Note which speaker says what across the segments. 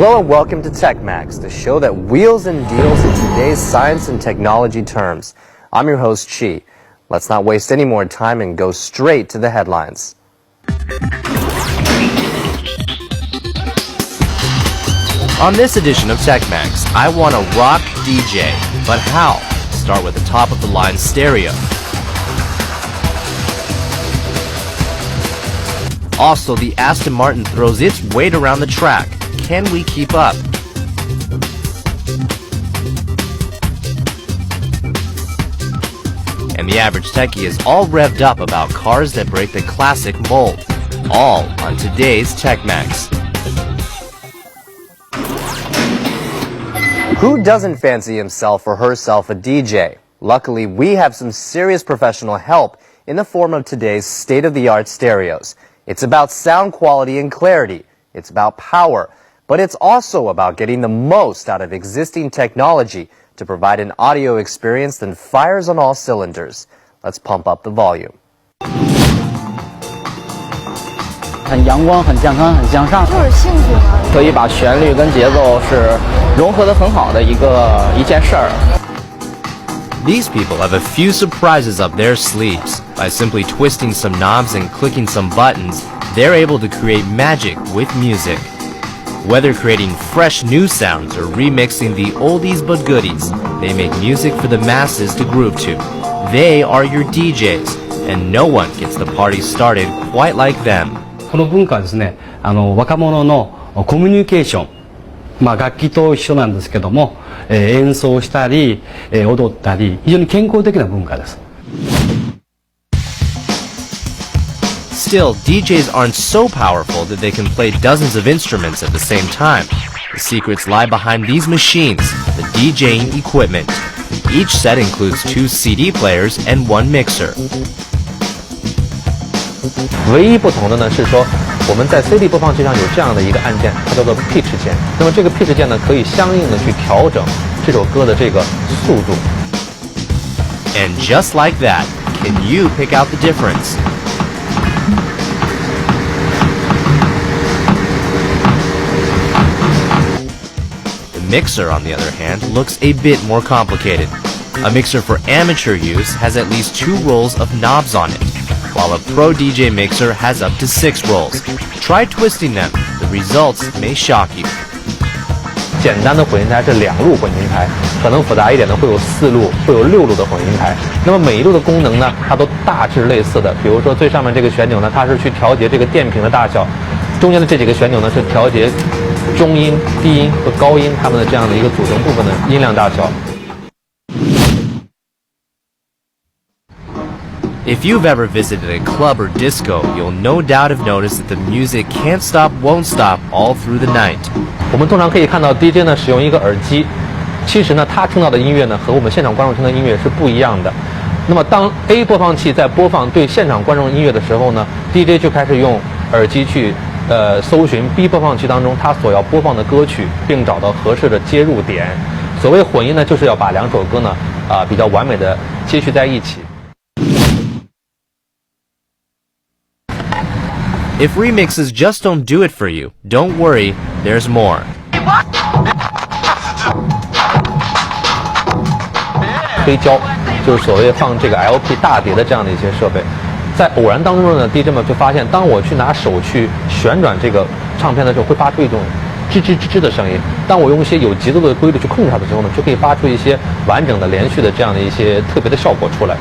Speaker 1: Hello and welcome to techMAX, the show that wheels and deals in today's science and technology terms. I'm your host, Chi. Let's not waste any more time and go straight to the headlines. On this edition of techMAX, I want a rock DJ. But how? Start with the top-of-the-line stereo. Also, the Aston Martin throws its weight around the track. Can we keep up? And the average techie is all revved up about cars that break the classic mold. All on today's techMAX. Who doesn't fancy himself or herself a DJ? Luckily, we have some serious professional help in the form of today's state-of-the-art stereos. It's about sound quality and clarity. It's about power. But it's also about getting the most out of existing technology to provide an audio experience that fires on all cylinders. Let's pump up the volume.
Speaker 2: 很阳光、很健康、很向上，
Speaker 3: 就是兴趣嘛。
Speaker 2: 可以把旋律跟节奏是融合得很好的一件事儿。
Speaker 1: These people have a few surprises up their sleeves. By simply twisting some knobs and clicking some buttons, they're able to create magic with music. Whether creating fresh new sounds or remixing the oldies but goodies, they make music for the masses to groove to. They are your DJs, and no one gets the party started quite like them.
Speaker 4: この文化はですね、若者のコミュニケーション、楽器と一緒なんですけども、演奏したり、踊ったり、非常に健康的な文化です。
Speaker 1: Still, DJs aren't so powerful that they can play dozens of instruments at the same time. The secrets lie behind these machines, the DJing equipment. Each set includes 2 CD players and 1 mixer.
Speaker 5: 唯一不同的呢是说，我们在 CD 播放器上有这样的一个按键，它叫做 pitch 键。那么这个 pitch 键呢，可以相应的去调整这首歌的这个速度。
Speaker 1: And just like that, can you pick out the difference? The mixer, on the other hand, looks a bit more complicated. A mixer for amateur use has at least 2 rows of knobs on it, while a pro DJ mixer has up to 6 rolls. Try twisting them. The results may shock you.
Speaker 5: 简单的混音台是2路混音台，可能复杂一点的会有4路，会有6路的混音台。那么每一路的功能呢，它都大致类似的。比如说最上面这个旋钮呢，它是去调节这个电瓶的大小；中间的这几个旋钮呢，是调节中音、低音和高音它们的这样的一个组成部分的音量大小。
Speaker 1: If you've ever visited a club or disco, you'll no doubt have noticed that the music can't stop, won't stop all through the night.
Speaker 5: 我们通常可以看到 DJ 呢使用一个耳机，其实呢他听到的音乐呢和我们现场观众听的音乐是不一样的。那么当 A 播放器在播放对现场观众音乐的时候呢 ，DJ 就开始用耳机去搜寻 B 播放器当中他所要播放的歌曲，并找到合适的接入点。所谓混音呢，就是要把2首歌呢比较完美的接续在一起。
Speaker 1: If remixes just don't do it for you, don't worry, there's more.
Speaker 5: 黑胶就是所谓放这个 LP 大碟的这样的一些设备，在偶然当中呢 ，DJ 们就发现，当我去拿手去旋转这个唱片的时候，会发出一种吱吱吱吱的声音。当我用一些有节奏的规律去控制它的时候呢，就可以发出一些完整的、连续的这样的一些特别的效果出来。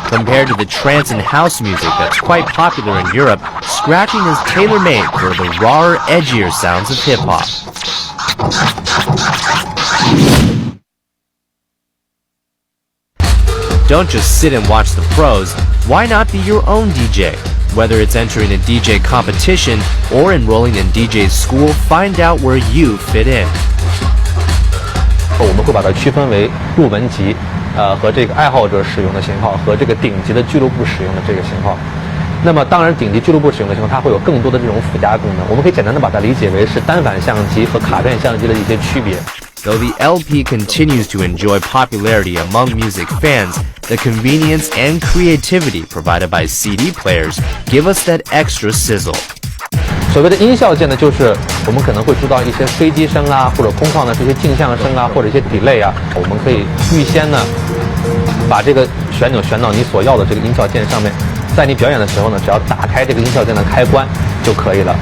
Speaker 1: Compared to the trance and house music that's quite popular in Europe, scratching is tailor-made for the rawer, edgier sounds of hip-hop. Don't just sit and watch the pros. Why not be your own DJ? Whether it's entering a DJ competition or enrolling in DJ school, find out where you fit in.
Speaker 5: 我们会把它区分为入门级，和这个爱好者使用的型号，和这个顶级的俱乐部使用的这个型号。那么当然，顶级俱乐部使用的型号，它会有更多的这种附加功能。我们可以简单的把它理解为是单反相机和卡片相机的一些区别。
Speaker 1: Though the LP continues to enjoy popularity among music fans, the convenience and creativity provided by CD players give us that extra sizzle.
Speaker 5: 所谓的音效键呢，就是我们可能会知道一些飞机声啊，或者空旷的这些镜像声啊，或者一些 delay 啊，我们可以预先呢把这个旋钮旋到你所要的这个音效键上面，在你表演的时候呢，只要打开这个音效键的开关就可以了。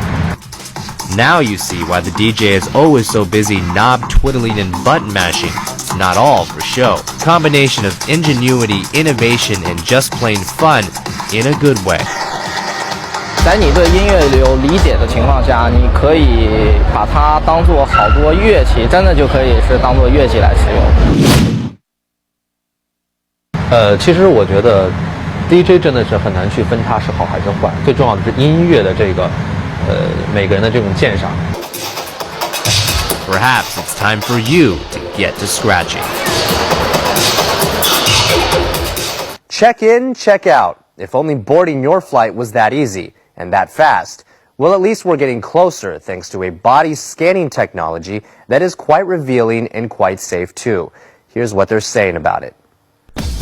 Speaker 1: Now you see why the DJ is always so busy knob twiddling and button mashing. Not all for show. Combination of ingenuity, innovation, and just plain fun in a good way.
Speaker 2: 在你对音乐有理解的情况下，你可以把它当做好多乐器，真的就可以是当做乐器来使用。
Speaker 5: 其实我觉得 DJ 真的是很难去分它是好还是坏，最重要的是音乐的这个每个人的这种鉴赏。
Speaker 1: Perhaps it's time for you to get to scratching.
Speaker 3: Check in, check out. If only boarding your flight was that easy and that fast. Well, at least we're getting closer thanks to a body scanning technology that is quite revealing and quite safe too. Here's what they're saying about it.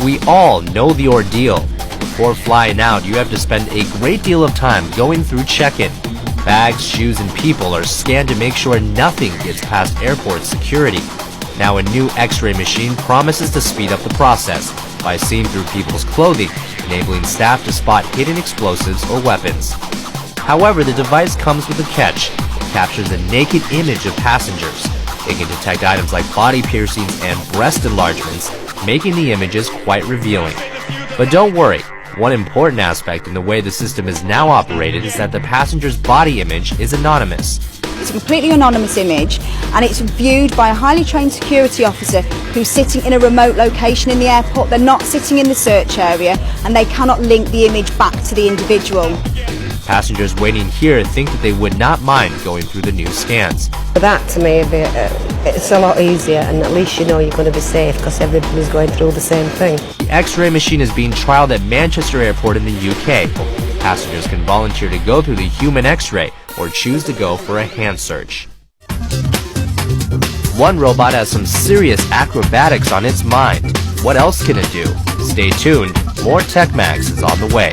Speaker 1: We all know the ordeal. Before flying out, you have to spend a great deal of time going through check-in. Bags, shoes, and people are scanned to make sure nothing gets past airport security. Now a new X-ray machine promises to speed up the process by seeing through people's clothing, enabling staff to spot hidden explosives or weapons. However, the device comes with a catch. It captures a naked image of passengers. It can detect items like body piercings and breast enlargements, making the images quite revealing. But don't worry. One important aspect in the way the system is now operated is that the passenger's body image is anonymous.
Speaker 6: It's a completely anonymous image and it's viewed by a highly trained security officer who's sitting in a remote location in the airport. They're not sitting in the search area and they cannot link the image back to the individual.
Speaker 1: Passengers waiting here think that they would not mind going through the new scans.
Speaker 7: For that, to me, it's a lot easier, and at least you know you're going to be safe because everybody's going through the same thing.
Speaker 1: The X-ray machine is being trialed at Manchester Airport in the UK. Passengers can volunteer to go through the human X-ray or choose to go for a hand search. One robot has some serious acrobatics on its mind. What else can it do? Stay tuned. More techMAX is on the way.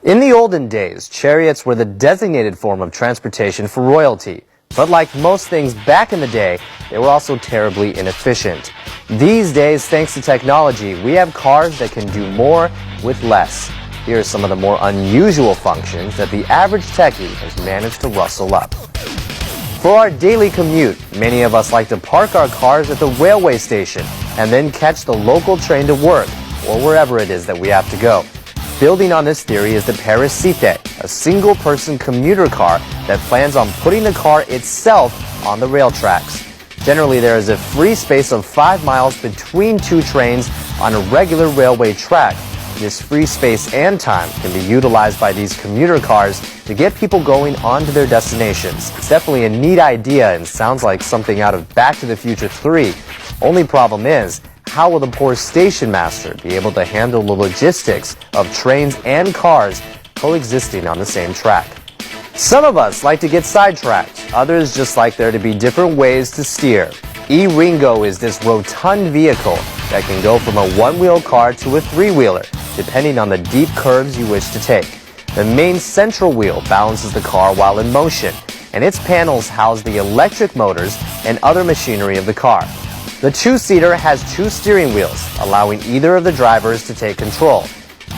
Speaker 3: In the olden days, chariots were the designated form of transportation for royalty. But like most things back in the day, they were also terribly inefficient. These days, thanks to technology, we have cars that can do more with less. Here are some of the more unusual functions that the average techie has managed to rustle up. For our daily commute, many of us like to park our cars at the railway station and then catch the local train to work or wherever it is that we have to go. Building on this theory is the Parisite, a single-person commuter car that plans on putting the car itself on the rail tracks. Generally, there is a free space of 5 miles between two trains on a regular railway track. This free space and time can be utilized by these commuter cars to get people going on to their destinations. It's definitely a neat idea and sounds like something out of Back to the Future 3. Only problem is, how will the poor station master be able to handle the logistics of trains and cars coexisting on the same track? Some of us like to get sidetracked. Others just like there to be different ways to steer. E-Ringo is this rotund vehicle that can go from a one-wheel car to a three-wheeler, depending on the deep curves you wish to take. The main central wheel balances the car while in motion, and its panels house the electric motors and other machinery of the car. The two-seater has two steering wheels, allowing either of the drivers to take control.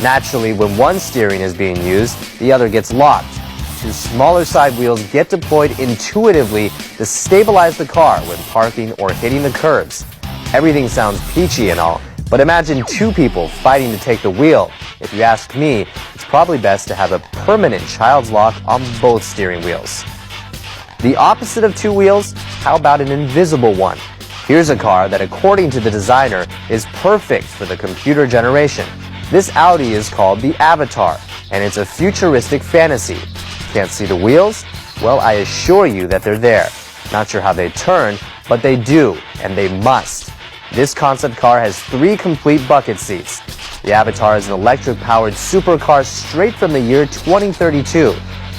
Speaker 3: Naturally, when one steering is being used, the other gets locked. Two smaller side wheels get deployed intuitively to stabilize the car when parking or hitting the curbs. Everything sounds peachy and all, but imagine two people fighting to take the wheel. If you ask me, it's probably best to have a permanent child's lock on both steering wheels. The opposite of two wheels, how about an invisible one? Here's a car that, according to the designer, is perfect for the computer generation. This Audi is called the Avatar, and it's a futuristic fantasy. Can't see the wheels? Well, I assure you that they're there. Not sure how they turn, but they do, and they must. This concept car has 3 complete bucket seats. The Avatar is an electric-powered supercar straight from the year 2032.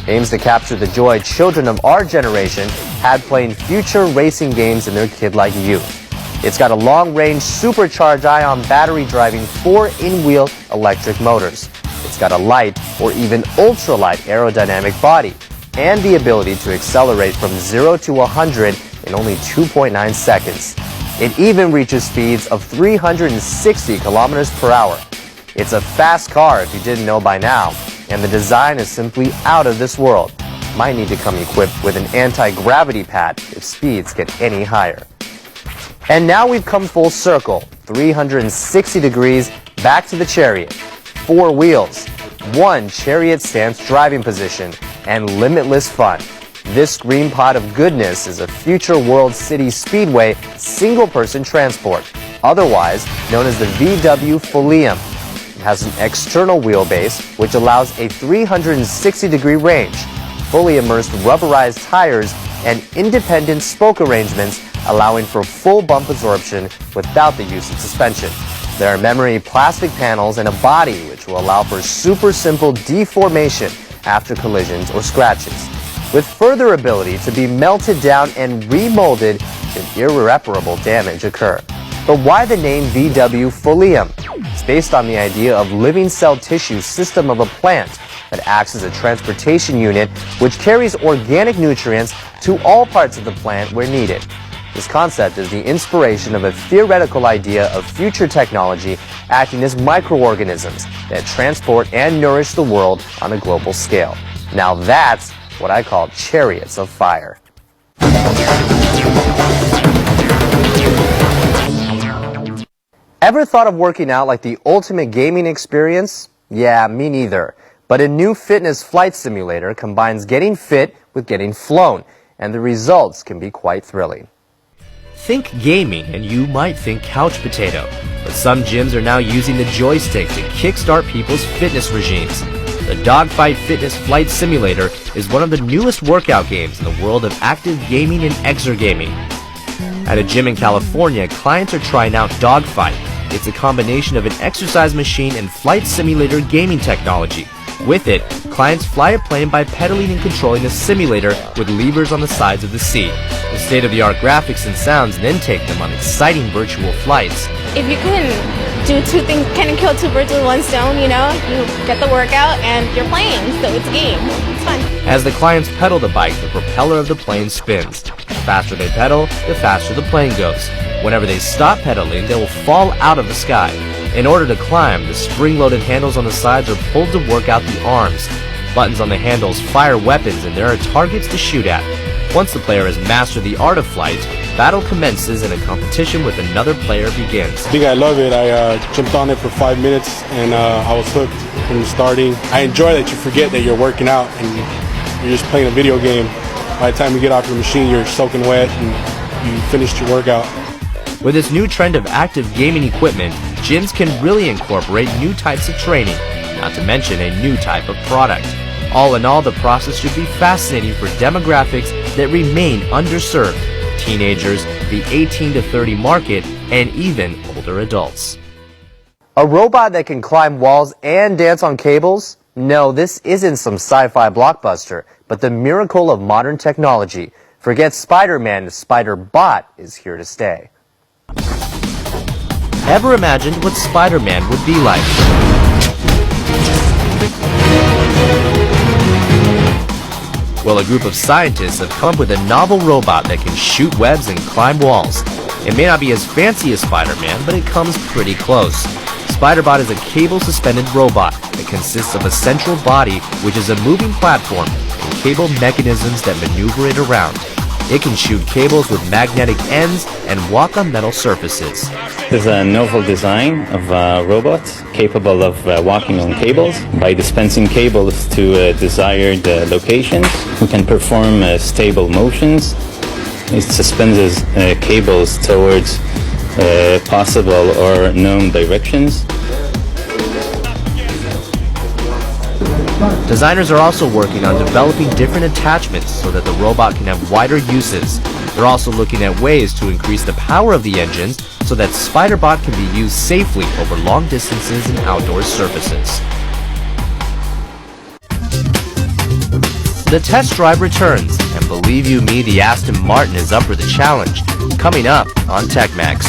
Speaker 3: Aims to capture the joy children of our generation had playing future racing games in their kid-like youth. It's got a long-range supercharged ion battery driving 4 in-wheel electric motors. It's got a light or even ultralight aerodynamic body and the ability to accelerate from 0 to 100 in only 2.9 seconds. It even reaches speeds of 360 kilometers per hour. It's a fast car if you didn't know by now, and the design is simply out of this world. Might need to come equipped with an anti-gravity pad if speeds get any higher. And now we've come full circle, 360 degrees back to the Chariot. 4 wheels, 1 Chariot stance driving position, and limitless fun. This green pot of goodness is a future World City Speedway single-person transport, otherwise known as the VW Folium. It has an external wheelbase which allows a 360-degree range, fully immersed rubberized tires, and independent spoke arrangements allowing for full bump absorption without the use of suspension. There are memory plastic panels and a body which will allow for super simple deformation after collisions or scratches, with further ability to be melted down and remolded should irreparable damage occur. But why the name VW Folium? It's based on the idea of living cell tissue system of a plant that acts as a transportation unit which carries organic nutrients to all parts of the plant where needed. This concept is the inspiration of a theoretical idea of future technology acting as microorganisms that transport and nourish the world on a global scale. Now that's what I call chariots of fire. Ever thought of working out like the ultimate gaming experience? Yeah, me neither. But a new fitness flight simulator combines getting fit with getting flown, and the results can be quite thrilling.
Speaker 1: Think gaming and you might think couch potato, but some gyms are now using the joystick to kickstart people's fitness regimes. The Dogfight Fitness Flight Simulator is one of the newest workout games in the world of active gaming and exergaming. At a gym in California, clients are trying out Dogfight. It's a combination of an exercise machine and flight simulator gaming technology. With it, clients fly a plane by pedaling and controlling a simulator with levers on the sides of the seat. The state-of-the-art graphics and sounds then take them on exciting virtual flights.
Speaker 8: If you can do 2 things, kind of kill 2 birds with 1 stone, you know, you get the workout and you're playing, so it's a game. It's fun.
Speaker 1: As the clients pedal the bike, the propeller of the plane spins. The faster they pedal, the faster the plane goes. Whenever they stop pedaling, they will fall out of the sky. In order to climb, the spring-loaded handles on the sides are pulled to work out the arms. Buttons on the handles fire weapons and there are targets to shoot at. Once the player has mastered the art of flight, battle commences and a competition with another player begins.
Speaker 9: I think I love it. I jumped on it for 5 minutes and I was hooked from starting. I enjoy that you forget that you're working out and you're just playing a video game. By the time you get off your machine, you're soaking wet and you finished your workout.
Speaker 1: With this new trend of active gaming equipment, gyms can really incorporate new types of training, not to mention a new type of product. All in all, the process should be fascinating for demographics that remain underserved, teenagers, the 18 to 30 market, and even older adults.
Speaker 3: A robot that can climb walls and dance on cables? No, this isn't some sci-fi blockbuster, but the miracle of modern technology. Forget Spider-Man, Spider-Bot is here to stay.
Speaker 1: Ever imagined what Spider-Man would be like? Well, a group of scientists have come up with a novel robot that can shoot webs and climb walls. It may not be as fancy as Spider-Man, but it comes pretty close. Spider-Bot is a cable-suspended robot that consists of a central body, which is a moving platform, and cable mechanisms that maneuver it around. It can shoot cables with magnetic ends and walk on metal surfaces.
Speaker 10: There's a novel design of a robot capable of walking on cables. By dispensing cables to desired locations, we can perform stable motions. It suspends cables towards possible or known directions.
Speaker 1: Designers are also working on developing different attachments so that the robot can have wider uses. They're also looking at ways to increase the power of the engines so that Spider-Bot can be used safely over long distances and outdoor surfaces. The test drive returns, and believe you me, the Aston Martin is up for the challenge. Coming up on techMAX.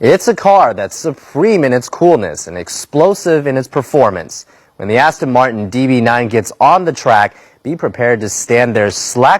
Speaker 3: It's a car that's supreme in its coolness and explosive in its performance. When the Aston Martin DB9 gets on the track, be prepared to stand there slack